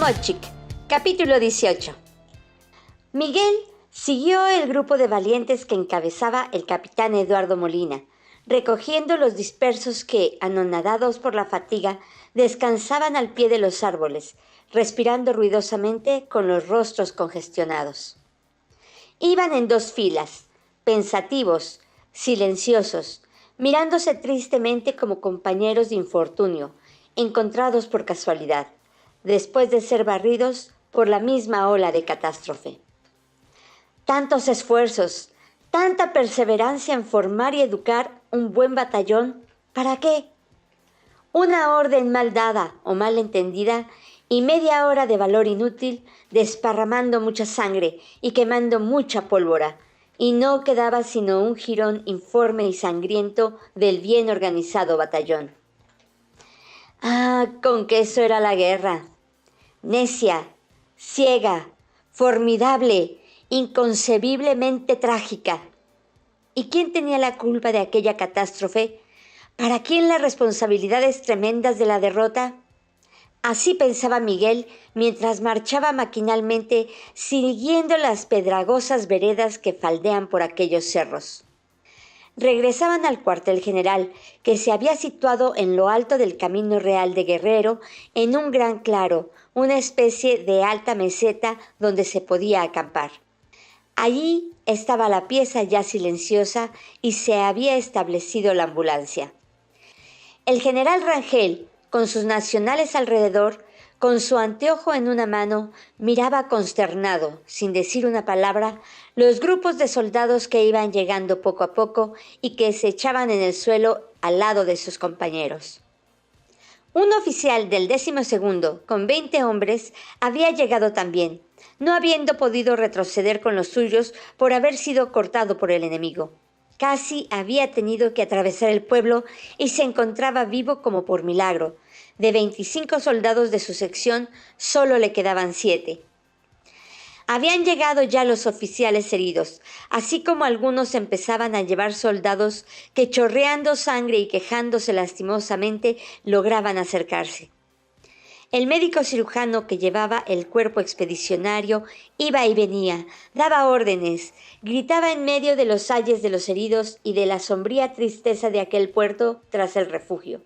Tomochic, capítulo 18. Miguel siguió el grupo de valientes que encabezaba el capitán Eduardo Molina, recogiendo los dispersos que, anonadados por la fatiga, descansaban al pie de los árboles, respirando ruidosamente con los rostros congestionados. Iban en dos filas, pensativos, silenciosos, mirándose tristemente como compañeros de infortunio, encontrados por casualidad, después de ser barridos por la misma ola de catástrofe. Tantos esfuerzos, tanta perseverancia en formar y educar un buen batallón, ¿para qué? Una orden mal dada o mal entendida y media hora de valor inútil, desparramando mucha sangre y quemando mucha pólvora, y no quedaba sino un jirón informe y sangriento del bien organizado batallón. Ah, con que eso era la guerra. Necia, ciega, formidable, inconcebiblemente trágica. ¿Y quién tenía la culpa de aquella catástrofe? ¿Para quién las responsabilidades tremendas de la derrota? Así pensaba Miguel mientras marchaba maquinalmente siguiendo las pedragosas veredas que faldean por aquellos cerros. Regresaban al cuartel general, que se había situado en lo alto del Camino Real de Guerrero, en un gran claro, una especie de alta meseta donde se podía acampar. Allí estaba la pieza ya silenciosa y se había establecido la ambulancia. El general Rangel, con sus nacionales alrededor, con su anteojo en una mano, miraba consternado, sin decir una palabra, los grupos de soldados que iban llegando poco a poco y que se echaban en el suelo al lado de sus compañeros. Un oficial del 12º, con 20 hombres, había llegado también, no habiendo podido retroceder con los suyos por haber sido cortado por el enemigo. Casi había tenido que atravesar el pueblo y se encontraba vivo como por milagro. De 25 soldados de su sección, solo le quedaban 7. Habían llegado ya los oficiales heridos, así como algunos empezaban a llevar soldados que, chorreando sangre y quejándose lastimosamente, lograban acercarse. El médico cirujano que llevaba el cuerpo expedicionario iba y venía, daba órdenes, gritaba en medio de los ayes de los heridos y de la sombría tristeza de aquel puerto tras el refugio.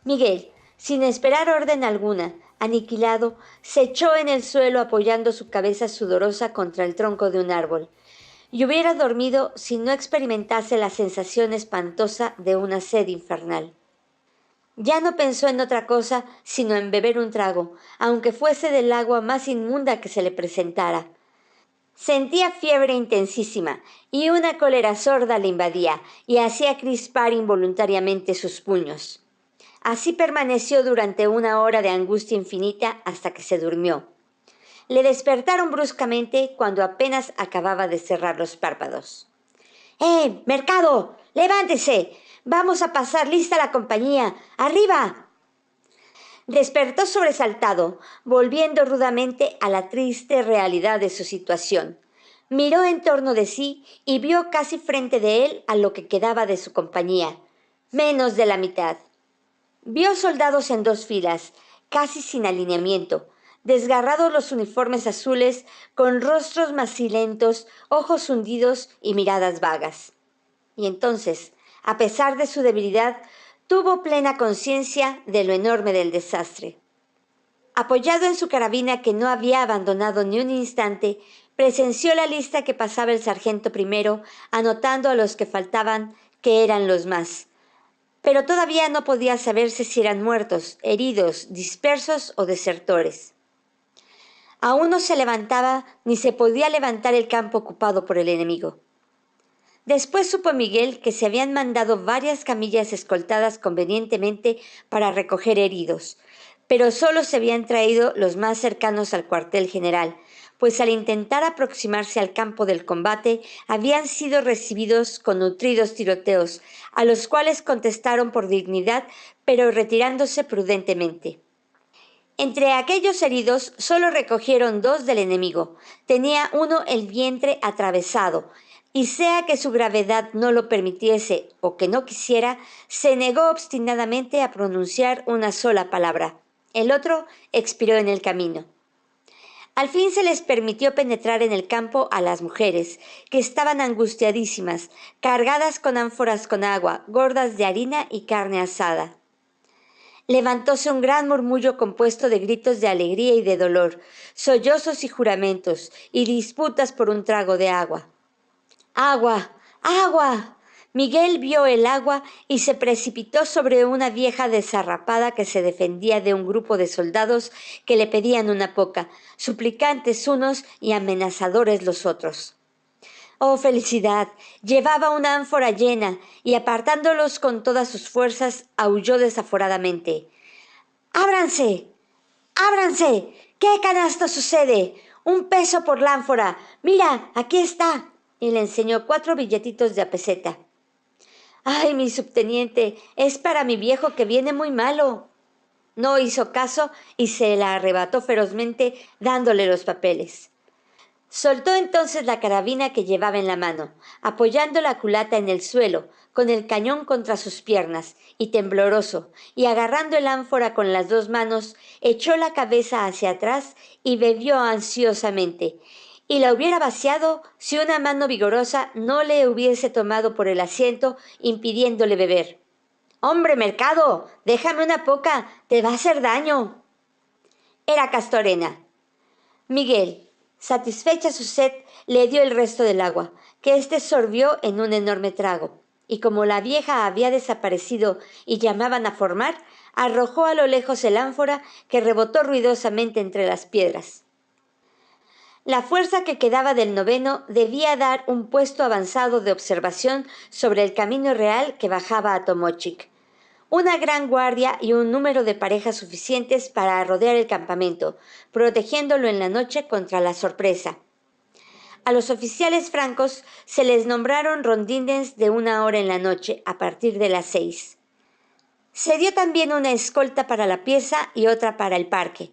Miguel, sin esperar orden alguna, aniquilado, se echó en el suelo apoyando su cabeza sudorosa contra el tronco de un árbol, y hubiera dormido si no experimentase la sensación espantosa de una sed infernal. Ya no pensó en otra cosa sino en beber un trago, aunque fuese del agua más inmunda que se le presentara. Sentía fiebre intensísima y una cólera sorda le invadía y hacía crispar involuntariamente sus puños. Así permaneció durante una hora de angustia infinita hasta que se durmió. Le despertaron bruscamente cuando apenas acababa de cerrar los párpados. ¡Mercado! ¡Levántese! ¡Vamos a pasar lista la compañía! ¡Arriba! Despertó sobresaltado, volviendo rudamente a la triste realidad de su situación. Miró en torno de sí y vio casi frente de él a lo que quedaba de su compañía, menos de la mitad. Vio soldados en dos filas, casi sin alineamiento, desgarrados los uniformes azules, con rostros macilentos, ojos hundidos y miradas vagas. Y entonces, a pesar de su debilidad, tuvo plena conciencia de lo enorme del desastre. Apoyado en su carabina que no había abandonado ni un instante, presenció la lista que pasaba el sargento primero, anotando a los que faltaban, que eran los más. Pero todavía no podía saberse si eran muertos, heridos, dispersos o desertores. Aún no se levantaba ni se podía levantar el campo ocupado por el enemigo. Después supo Miguel que se habían mandado varias camillas escoltadas convenientemente para recoger heridos, pero solo se habían traído los más cercanos al cuartel general, pues al intentar aproximarse al campo del combate habían sido recibidos con nutridos tiroteos, a los cuales contestaron por dignidad, pero retirándose prudentemente. Entre aquellos heridos solo recogieron 2 del enemigo. Tenía uno el vientre atravesado, y sea que su gravedad no lo permitiese o que no quisiera, se negó obstinadamente a pronunciar una sola palabra. El otro expiró en el camino. Al fin se les permitió penetrar en el campo a las mujeres, que estaban angustiadísimas, cargadas con ánforas con agua, gordas de harina y carne asada. Levantóse un gran murmullo compuesto de gritos de alegría y de dolor, sollozos y juramentos, y disputas por un trago de agua. ¡Agua! ¡Agua! Miguel vio el agua y se precipitó sobre una vieja desarrapada que se defendía de un grupo de soldados que le pedían una poca, suplicantes unos y amenazadores los otros. ¡Oh, felicidad! Llevaba una ánfora llena y apartándolos con todas sus fuerzas, aulló desaforadamente. ¡Ábranse! ¡Ábranse! ¿Qué canasto sucede? ¡Un peso por la ánfora! ¡Mira, aquí está! Y le enseñó 4 billetitos de a peseta. ¡Ay, mi subteniente! Es para mi viejo que viene muy malo. No hizo caso y se la arrebató ferozmente dándole los papeles. Soltó entonces la carabina que llevaba en la mano, apoyando la culata en el suelo, con el cañón contra sus piernas, y tembloroso, y agarrando el ánfora con las 2 manos, echó la cabeza hacia atrás y bebió ansiosamente, y la hubiera vaciado si una mano vigorosa no le hubiese tomado por el asiento, impidiéndole beber. «¡Hombre, mercado! Déjame una poca, te va a hacer daño». Era Castorena. Miguel, satisfecha su sed, le dio el resto del agua, que éste sorbió en un enorme trago, y como la vieja había desaparecido y llamaban a formar, arrojó a lo lejos el ánfora que rebotó ruidosamente entre las piedras. La fuerza que quedaba del noveno debía dar un puesto avanzado de observación sobre el camino real que bajaba a Tomochic. Una gran guardia y un número de parejas suficientes para rodear el campamento, protegiéndolo en la noche contra la sorpresa. A los oficiales francos se les nombraron rondines de 1 hora en la noche, a partir de las 6. Se dio también una escolta para la pieza y otra para el parque.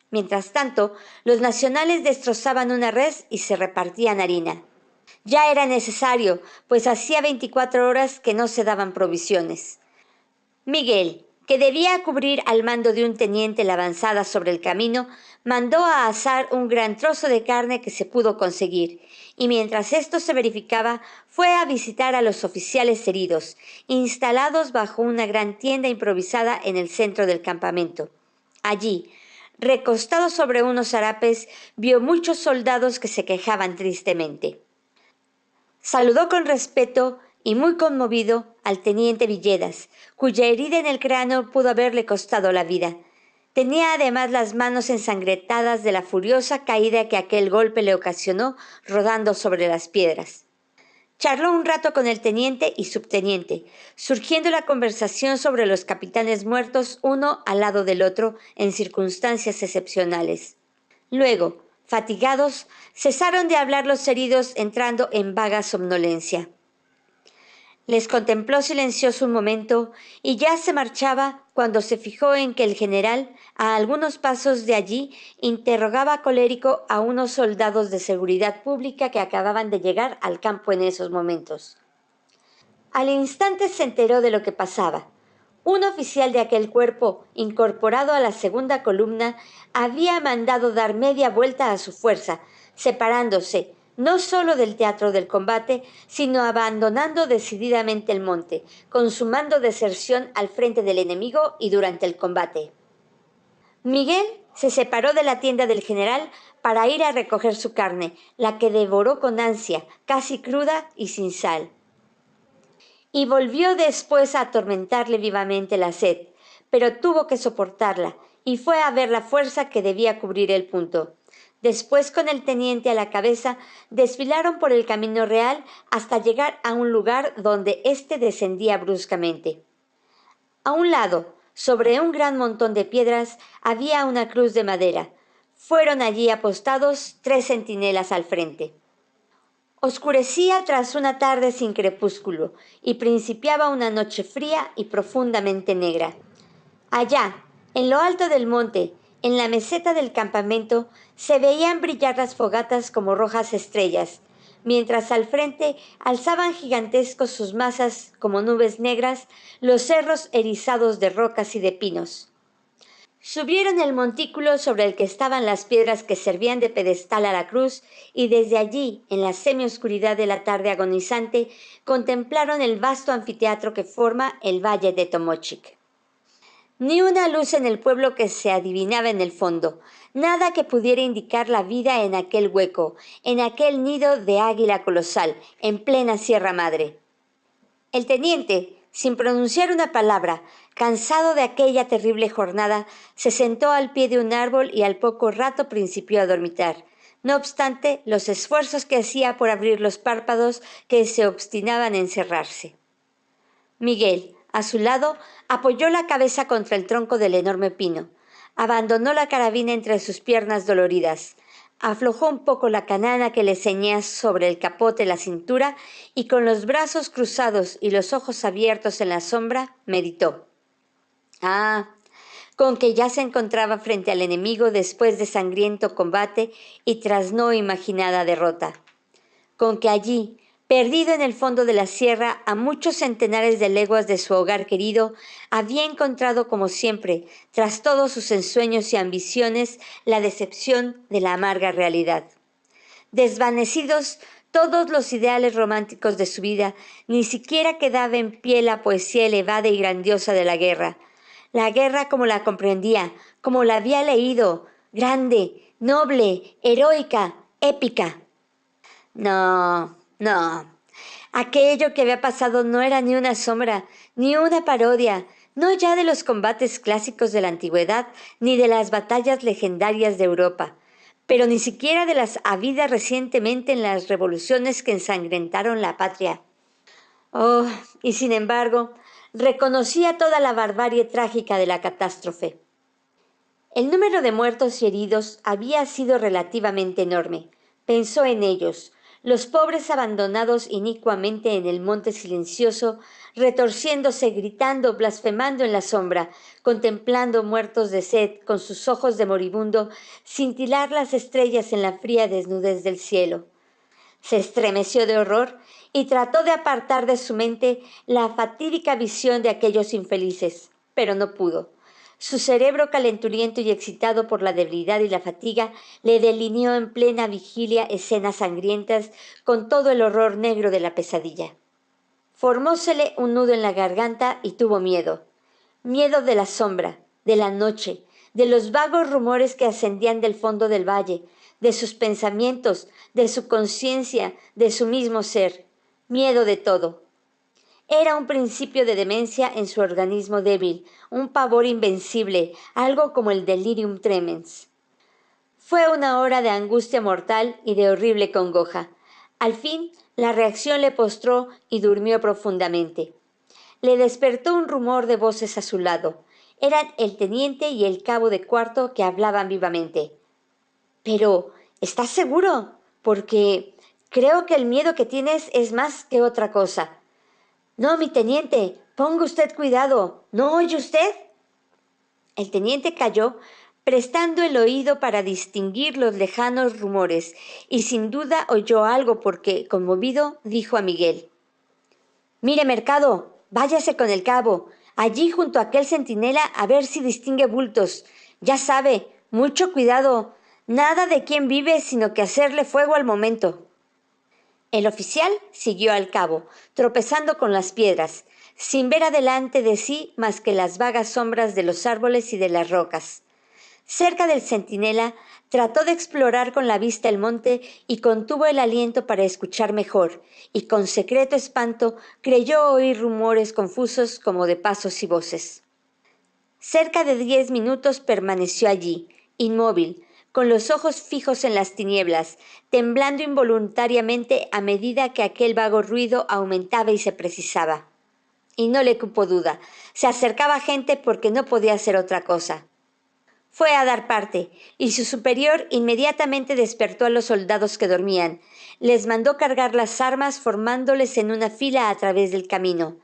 Mientras tanto, los nacionales destrozaban una res y se repartían harina. Ya era necesario, pues hacía 24 horas que no se daban provisiones. Miguel, que debía cubrir al mando de un teniente la avanzada sobre el camino, mandó a asar un gran trozo de carne que se pudo conseguir, y mientras esto se verificaba, fue a visitar a los oficiales heridos, instalados bajo una gran tienda improvisada en el centro del campamento. Allí, recostado sobre unos harapes, vio muchos soldados que se quejaban tristemente. Saludó con respeto y muy conmovido al teniente Villedas, cuya herida en el cráneo pudo haberle costado la vida. Tenía además las manos ensangrentadas de la furiosa caída que aquel golpe le ocasionó rodando sobre las piedras. Charló un rato con el teniente y subteniente, surgiendo la conversación sobre los capitanes muertos uno al lado del otro en circunstancias excepcionales. Luego, fatigados, cesaron de hablar los heridos entrando en vaga somnolencia. Les contempló silencioso un momento y ya se marchaba cuando se fijó en que el general, a algunos pasos de allí, interrogaba colérico a unos soldados de seguridad pública que acababan de llegar al campo en esos momentos. Al instante se enteró de lo que pasaba. Un oficial de aquel cuerpo, incorporado a la segunda columna, había mandado dar media vuelta a su fuerza, separándose no solo del teatro del combate, sino abandonando decididamente el monte, consumando deserción al frente del enemigo y durante el combate. Miguel se separó de la tienda del general para ir a recoger su carne, la que devoró con ansia, casi cruda y sin sal. Y volvió después a atormentarle vivamente la sed, pero tuvo que soportarla, y fue a ver la fuerza que debía cubrir el punto. Después, con el teniente a la cabeza, desfilaron por el camino real hasta llegar a un lugar donde éste descendía bruscamente. A un lado, sobre un gran montón de piedras, había una cruz de madera. Fueron allí apostados 3 centinelas al frente. Oscurecía tras una tarde sin crepúsculo y principiaba una noche fría y profundamente negra. Allá, en lo alto del monte, en la meseta del campamento, se veían brillar las fogatas como rojas estrellas, mientras al frente alzaban gigantescos sus masas como nubes negras los cerros erizados de rocas y de pinos. Subieron el montículo sobre el que estaban las piedras que servían de pedestal a la cruz y desde allí, en la semioscuridad de la tarde agonizante, contemplaron el vasto anfiteatro que forma el valle de Tomochic. Ni una luz en el pueblo que se adivinaba en el fondo, nada que pudiera indicar la vida en aquel hueco, en aquel nido de águila colosal, en plena Sierra Madre. El teniente, sin pronunciar una palabra, cansado de aquella terrible jornada, se sentó al pie de un árbol y al poco rato principió a dormitar. No obstante, los esfuerzos que hacía por abrir los párpados que se obstinaban en cerrarse. Miguel, a su lado, apoyó la cabeza contra el tronco del enorme pino. Abandonó la carabina entre sus piernas doloridas. Aflojó un poco la canana que le ceñía sobre el capote la cintura y con los brazos cruzados y los ojos abiertos en la sombra, meditó. Con que ya se encontraba frente al enemigo después de sangriento combate y tras no imaginada derrota. Con que allí, perdido en el fondo de la sierra, a muchos centenares de leguas de su hogar querido, había encontrado como siempre, tras todos sus ensueños y ambiciones, la decepción de la amarga realidad. Desvanecidos todos los ideales románticos de su vida, ni siquiera quedaba en pie la poesía elevada y grandiosa de la guerra como la comprendía, como la había leído, grande, noble, heroica, épica. No. Aquello que había pasado no era ni una sombra, ni una parodia, no ya de los combates clásicos de la antigüedad, ni de las batallas legendarias de Europa, pero ni siquiera de las habidas recientemente en las revoluciones que ensangrentaron la patria. Y sin embargo, reconocía toda la barbarie trágica de la catástrofe. El número de muertos y heridos había sido relativamente enorme. Pensó en ellos, los pobres abandonados inicuamente en el monte silencioso, retorciéndose, gritando, blasfemando en la sombra, contemplando muertos de sed con sus ojos de moribundo, cintilar las estrellas en la fría desnudez del cielo. Se estremeció de horror y trató de apartar de su mente la fatídica visión de aquellos infelices, pero no pudo. Su cerebro calenturiento y excitado por la debilidad y la fatiga le delineó en plena vigilia escenas sangrientas con todo el horror negro de la pesadilla. Formósele un nudo en la garganta y tuvo miedo. Miedo de la sombra, de la noche, de los vagos rumores que ascendían del fondo del valle, de sus pensamientos, de su conciencia, de su mismo ser. Miedo de todo. Era un principio de demencia en su organismo débil, un pavor invencible, algo como el delirium tremens. Fue una hora de angustia mortal y de horrible congoja. Al fin, la reacción le postró y durmió profundamente. Le despertó un rumor de voces a su lado. Eran el teniente y el cabo de cuarto que hablaban vivamente. Pero, ¿estás seguro? Porque creo que el miedo que tienes es más que otra cosa. No, mi teniente, ponga usted cuidado. ¿No oye usted? El teniente calló, prestando el oído para distinguir los lejanos rumores, y sin duda oyó algo porque, conmovido, dijo a Miguel. Mire, Mercado, váyase con el cabo, allí junto a aquel centinela a ver si distingue bultos. Ya sabe, mucho cuidado, nada de quién vive sino que hacerle fuego al momento. El oficial siguió al cabo, tropezando con las piedras, sin ver adelante de sí más que las vagas sombras de los árboles y de las rocas. Cerca del centinela, trató de explorar con la vista el monte y contuvo el aliento para escuchar mejor, y con secreto espanto creyó oír rumores confusos como de pasos y voces. Cerca de 10 minutos permaneció allí, inmóvil, con los ojos fijos en las tinieblas, temblando involuntariamente a medida que aquel vago ruido aumentaba y se precisaba. Y no le cupo duda, se acercaba gente porque no podía hacer otra cosa. Fue a dar parte, y su superior inmediatamente despertó a los soldados que dormían. Les mandó cargar las armas formándoles en una fila a través del camino.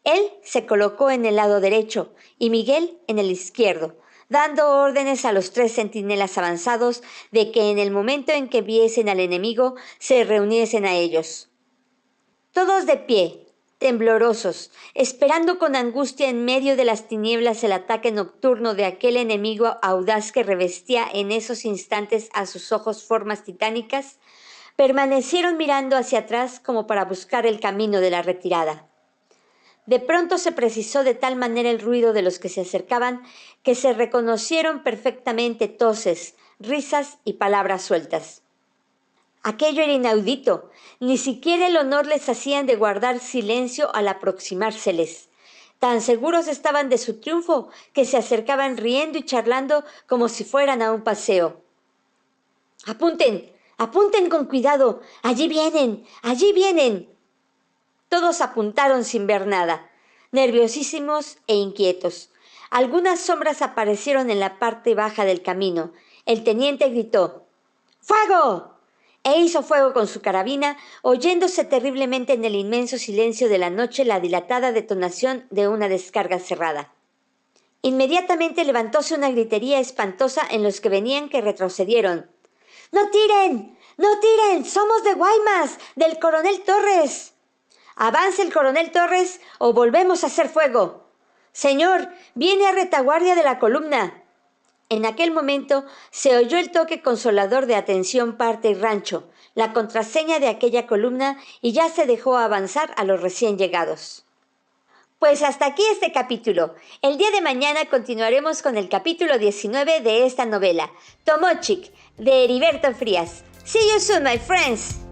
Él se colocó en el lado derecho y Miguel en el izquierdo, dando órdenes a los 3 centinelas avanzados de que en el momento en que viesen al enemigo se reuniesen a ellos. Todos de pie, temblorosos, esperando con angustia en medio de las tinieblas el ataque nocturno de aquel enemigo audaz que revestía en esos instantes a sus ojos formas titánicas, permanecieron mirando hacia atrás como para buscar el camino de la retirada. De pronto se precisó de tal manera el ruido de los que se acercaban que se reconocieron perfectamente toses, risas y palabras sueltas. Aquello era inaudito. Ni siquiera el honor les hacían de guardar silencio al aproximárseles. Tan seguros estaban de su triunfo que se acercaban riendo y charlando como si fueran a un paseo. ¡Apunten! ¡Apunten con cuidado! ¡Allí vienen! ¡Allí vienen! Todos apuntaron sin ver nada, nerviosísimos e inquietos. Algunas sombras aparecieron en la parte baja del camino. El teniente gritó: ¡Fuego! E hizo fuego con su carabina, oyéndose terriblemente en el inmenso silencio de la noche la dilatada detonación de una descarga cerrada. Inmediatamente levantóse una gritería espantosa en los que venían, que retrocedieron. ¡No tiren! ¡No tiren! ¡Somos de Guaymas, del coronel Torres! ¡Avance el coronel Torres o volvemos a hacer fuego! ¡Señor, viene a retaguardia de la columna! En aquel momento se oyó el toque consolador de atención parte y rancho, la contraseña de aquella columna, y ya se dejó avanzar a los recién llegados. Pues hasta aquí este capítulo. El día de mañana continuaremos con el capítulo 19 de esta novela, Tomochic, de Heriberto Frías. See you soon, my friends!